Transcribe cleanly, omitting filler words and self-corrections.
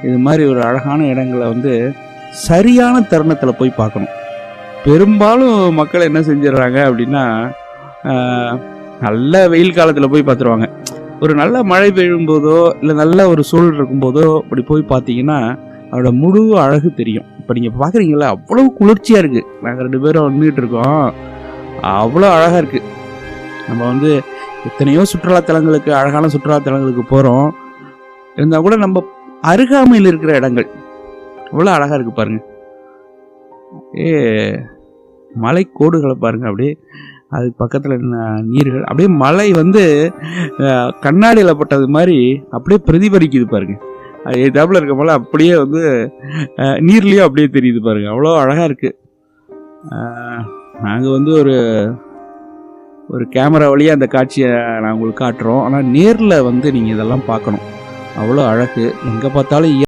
இது மாதிரி ஒரு அழகான இடங்களை வந்து சரியான தருணத்தில் போய் பார்க்கணும். பெரும்பாலும் மக்கள் என்ன செஞ்சிடறாங்க அப்படின்னா, நல்ல வெயில் காலத்தில் போய் பார்த்துருவாங்க. ஒரு நல்ல மழை பெய்யும் போதோ இல்லை நல்ல ஒரு சூழல் இருக்கும்போதோ அப்படி போய் பார்த்தீங்கன்னா அதோட முழு அழகு தெரியும். இப்போ நீங்கள் பார்க்குறீங்களா, அவ்வளோ குளிர்ச்சியாக இருக்குது. நாங்கள் 2 பேரும் வந்துட்டு இருக்கோம், அவ்வளோ அழகாக இருக்குது. நம்ம வந்து எத்தனையோ சுற்றுலாத்தலங்களுக்கு, அழகான சுற்றுலாத்தலங்களுக்கு போகிறோம். இருந்தால் கூட நம்ம அருகாமையில் இருக்கிற இடங்கள் அவ்வளோ அழகாக இருக்குது பாருங்கள். மலை கோடுகளை பாருங்கள், அப்படியே அதுக்கு பக்கத்தில் நீர்கள், அப்படியே மலை வந்து கண்ணாடியில் பட்டது மாதிரி அப்படியே பிரதிபலிக்குது பாருங்கள். அது எதாப்பில் இருக்க மலை அப்படியே வந்து நீர்லேயும் அப்படியே தெரியுது பாருங்கள், அவ்வளோ அழகாக இருக்குது. நாங்கள் வந்து ஒரு கேமரா வழியாக அந்த காட்சியை நான் உங்களுக்கு காட்டுறோம். ஆனால் நேரில் வந்து நீங்கள் இதெல்லாம் பார்க்கணும், அவ்வளோ அழகு. எங்கே பார்த்தாலும்